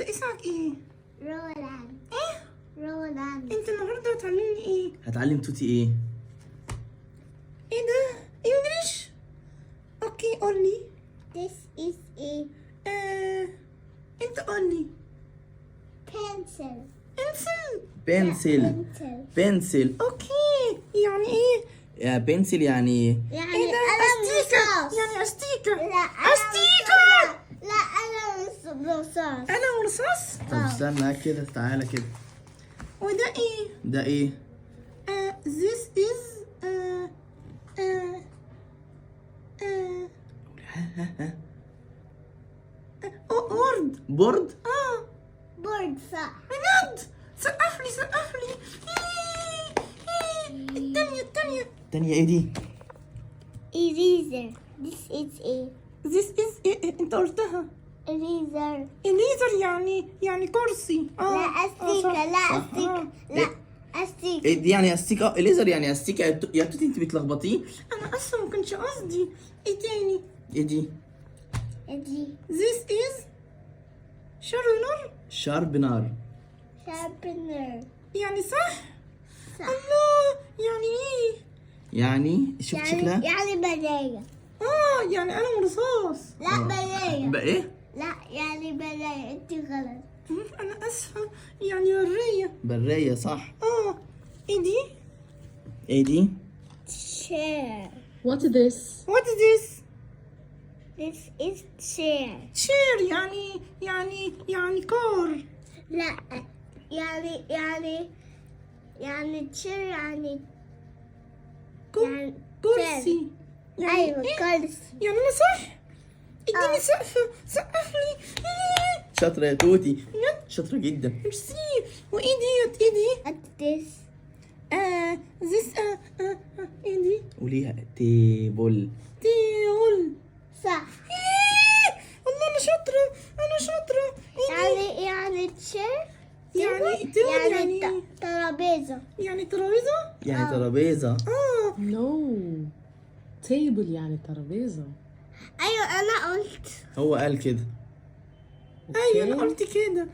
انت اسمك ايه؟ رولاند. ايه؟ رولاند. انت النهارده هتعلمني ايه؟ هتعلم توتي ايه؟ ايه ده؟ انجلش؟ اوكي قولي. This is a انت قولي. pencil. انسل. بنسل. Pencil. بنسل. اوكي يعني ايه؟ يا بنسل يعني يعني ايه ده؟ قلم استيكة رصاص. يعني استيكة. لا استيكة. لا قلم رصاص. قلم رصاص. طب استنى كده، تعالى كده. وده ايه؟ ده ايه؟ This is word. بورد. بورد صح. بجد سقف لي سقف لي. التانية التانية ايه دي؟ eraser. This is a This is انت قلتها. eraser. الليزر يعني كرسي. لا استيكة. صح. لا صح. استيكة. لا استيكة. ايه دي يعني استيكة؟ الليزر يعني استيكة يا توتي، انت بتلخبطيه. انا اصلا ما كانش قصدي. ايه تاني؟ ايه دي؟ دي This is شارونر. شاربنر. sharpener. يعني صح؟ صح. الله يعني ايه؟ يعني شفت شكلها؟ يعني بداية. يعني قلم رصاص. لا بداية. بقى ايه؟ لا يعني بداية. انت غلط. انا اسفة. يعني ورية. برية صح. ايه دي؟ ايه دي؟ chair. What is this? What is this? This is chair. chair يعني كار. لا يعني chair يعني كرسي. يعني ايوه إيه؟ كرسي. يعني انا صح؟ اديني سقف لي. شاطرة يا توتي، شاطرة جدا. ميرسي. وايه ديت؟ ايه دي؟ What this? this ايه دي؟ قوليها تيبل. تيول. صح. والله انا شاطرة. ايه دي؟ يعني chair. يعني تيول يعني ترابيزة. يعني ترابيزة؟ يعني ترابيزة. No. Table يعني ترابيزة. ايوه انا قلت هو قال كده. ايوه انا Okay. قلت كده.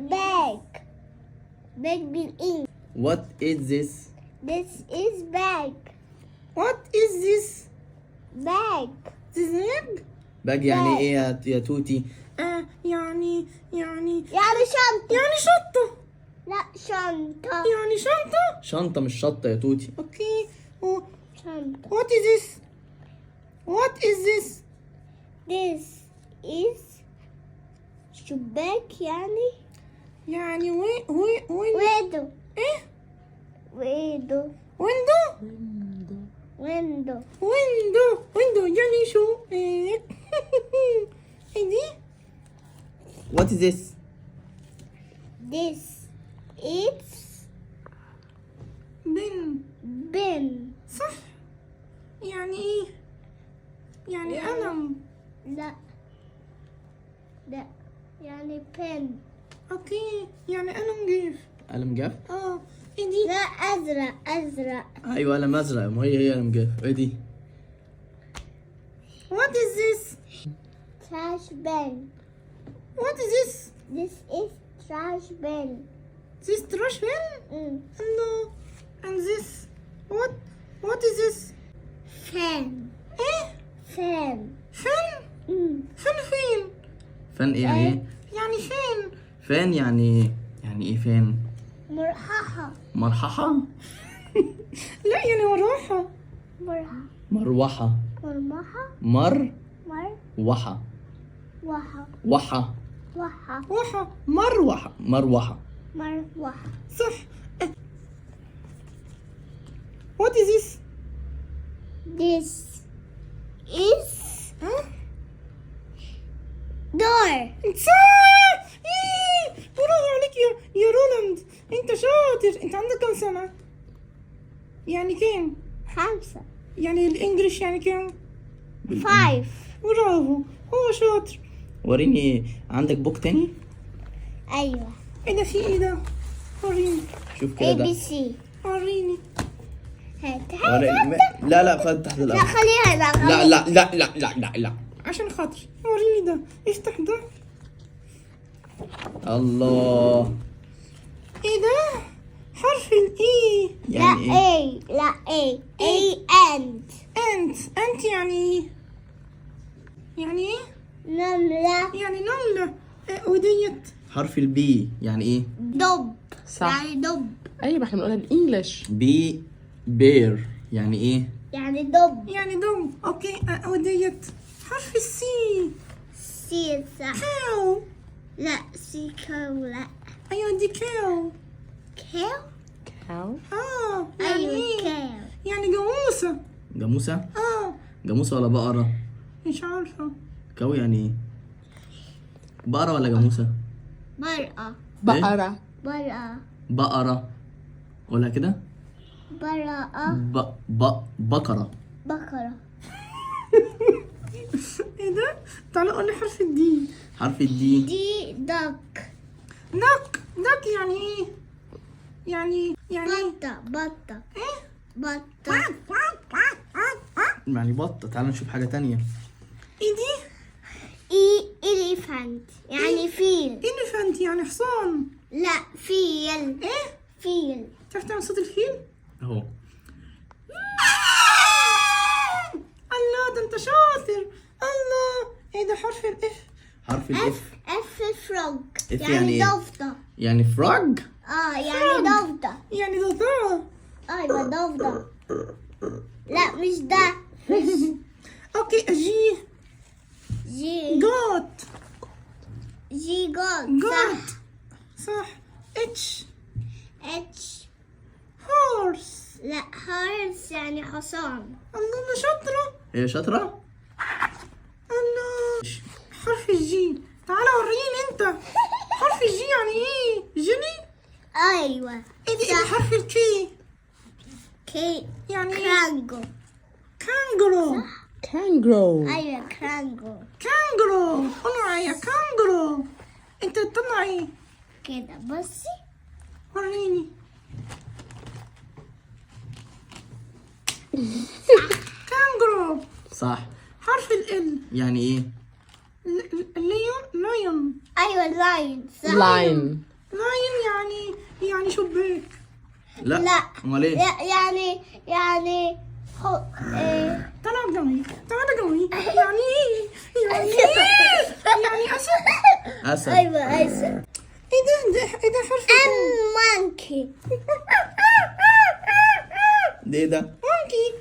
bag. bag بالإنجليزي. What is this? This is bag. What is this? bag. This bag؟ باج يعني ايه يا توتي؟ يعني يعني شنطة. يعني شطة. لا شنطة. يعني شنطة. شنطة مش شطة يا توتي. اوكي. شنطة. What is this? What is this? This is شباك يعني ويندو. ايه؟ ويندو. window. ويندو. window يعني شو؟ ايه دي؟ What is this? This is bin. صح. يعني ايه؟ يعني قلم. لا يعني pen. اوكي يعني قلم جيف. قلم جاف؟ ايه دي؟ لا أزرق. ايوه قلم ازرق، ما هي قلم جاف. ايه دي؟ What is this? trash bin. What is this? This is trash bin. This trash bin? And this? What is this? fan. ايه؟ fan. فين؟ فين؟ فن ايه يعني ايه؟ يعني فين؟ فان يعني ايه فان؟ مرححة. مرححة؟ لا يعني وراحة. مروحة. مرمحة. وحة. وحة. وحة. وحة. مروحة. مروحة. صح. What is this? This is door. صح. برافو عليك يا رولاند. انت شاطر. انت عندك كم سنة؟ يعني كام؟ 5. يعني الانجليش يعني كام؟ 5. برافو. هو شاطر. وريني عندك بوك تاني؟ أيوة. ايه ده؟ في ايه ده؟ وريني. شوف كده ده. ABC. وريني. هات. لا خد تحت لا الأرض. خليها. لا عشان خاطري وريني ده. افتح ده. الله. ايه ده؟ حرف الاي. لا يعني ايه؟ A لا A A and انت يعني ايه؟ نملة يعني نملة. وديت حرف البي يعني ايه؟ دب صح. يعني دب ايوه ما احنا بنقولها بالانجلش. بي بير يعني ايه؟ يعني دب يعني دم. اوكي. وديت حرف السي. سي صح كاو. لا سي كو لا ايوه دي كاو. كاو كاو. يعني أيوة ايه؟ كاو يعني جاموسة. جاموسة؟ اه جاموسة ولا بقرة؟ مش عارفة. كاو يعني ايه؟ بقرة ولا جاموسة؟ برقة بقرة. برقة بقرة. قولها كده. برقة بقرة. بقرة ايه ده؟ تعالى قول لي حرف الدي. حرف الدي. دي دك دك يعني ايه؟ يعني بطة بطة ايه؟ بطة يعني بطة. تعال نشوف حاجة تانية. ايه دي؟ إليفانت يعني فيل إليفانت يعني حصان. لا فيل ايه؟ فيل تعرف تعمل صوت الفيل؟ اهو. الله ده انت شاطر. الله. ايه ده حرف الاف؟ حرف الاف. اف فروج F يعني يعني إيه؟ ضفدع يعني فراج. يعني ضفدع يعني ضفدع. ايوه ضفدع لا مش ده اوكي. جي. جي جوت. جي جود جوت. صح صح. اتش. اتش هورس. لا هارس يعني حصان الله انا شاطرة. هي شاطرة. الله. حرف الجي. تعالى وريني انت. حرف الجي يعني ايه؟ جيني. ايوه ايه ده؟ ايه حرف الكي؟ كي يعني ايه؟ كرانجو كانجرو. كانجرو. ايوه كرانجو كانجرو. قول معايا كانجرو. انت تطلع ايه؟ كده بصي وريني. كانجرو. صح. حرف ال. يعني ايه؟ ليون. ايوه لاين صح لاين. لاين يعني شباك. لا. لا امال ايه؟ يعني هو إيه. تعالى قدامي. تعالى قدامي. يعني ايه؟ يعني ايه؟ يعني اسد. اسد. ايوه اسف ايه ده حرف ال. مانكي ده ايه ده؟ مونكي.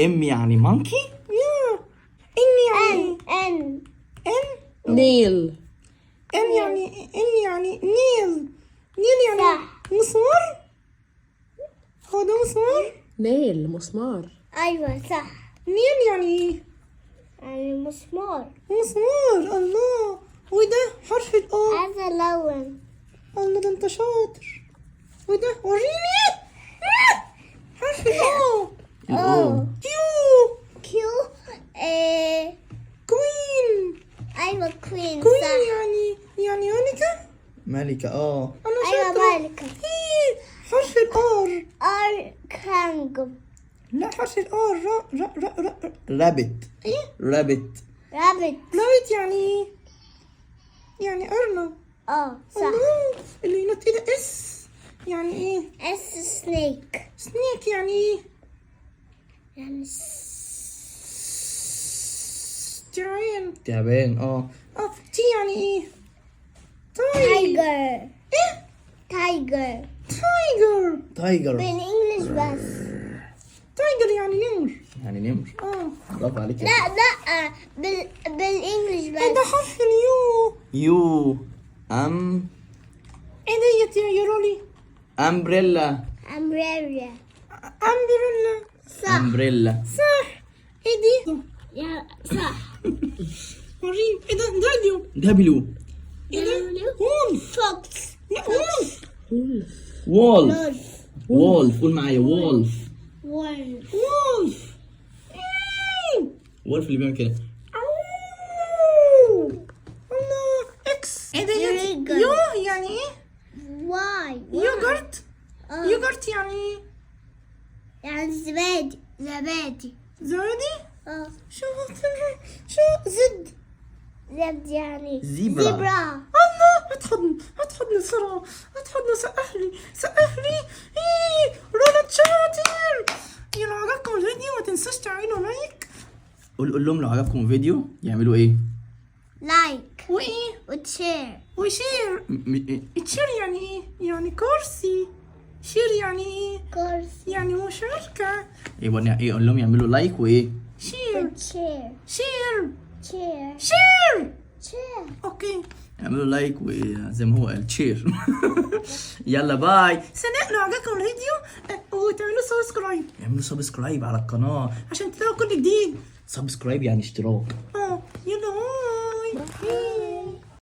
ام يعني مونكي. يا. ان يعني ان ان. نيل. ان يعني نيل. نيل يعني صح. مسمار. هو ده مسمار. نيل مسمار. ايوه صح نيل يعني ايه؟ يعني مسمار مسمار. الله. وده حرف الأو. هذا لون الله ده انت شاطر. وده وريني. حرف الأو. الاو. كيو. كيو إيه. كوين. ايوه كوين كوين صح يعني ملكة. ملكة. أنا ايوه شاطرة. مالكة إيه. حرف الآر. ار كانجو لا حرف الآر. را. رابت. إيه. رابت. رابت لويت يعني إيه؟ يعني أرنب. صح الله. اللي ينط إيه ده؟ اس يعني إيه؟ اس سنيك سنيك يعني إيه؟ يعني تعبان. تعبان. تي يعني إيه؟ تايجر إيه؟ تايجر تايجر. تايجر. بالانجلش بس تايجر يعني نمر. يعني نمر. برافو عليك. لا بالانجلش إيه ده بس حرف اليو؟ يو. ام. إيه ديت يا رولي؟ امبريلا. امبريلا أمبريلا. صح امبريلا. صح. إيه دي؟ يا صح وريني. إيه ده؟ داديو. دبليو. إيه ده؟ وولف. فوكس لا وولف. وولف. وولف. قول معايا وولف. وولف وولف. وولف اللي بيعمل كده. الله. اكس. ايه ده Yogurt. يو يعني ايه؟ واي يوجرت. يوجرت يعني ايه؟ يعني زبادي زبادي. اه شو زد. زد يعني زيبرا. زبرة. الله هتحضن بسرعة، هتحضن. سقف لي. رولد شاطر. لو عجبكم الفيديو ما تنسوش تعملوا لايك قول لهم لو عجبكم الفيديو يعملوا ايه؟ لايك وايه وتشير. وشير. تشير يعني ايه؟ يعني كرسي. شير يعني ايه؟ كورس. يعني مشاركة. يبقى ايه؟ قول لهم يعملوا لايك وايه؟ شير. وتشير. شير. تشير. شير. تشير. اوكي. يعملوا لايك وزي ما هو قال تشير. يلا باي. سناء لو عجبكم الفيديو وتعملوا سبسكرايب اعملوا سبسكرايب على القناة. عشان تلاقوا كل جديد. سبسكرايب يعني اشتراك. يلا باي.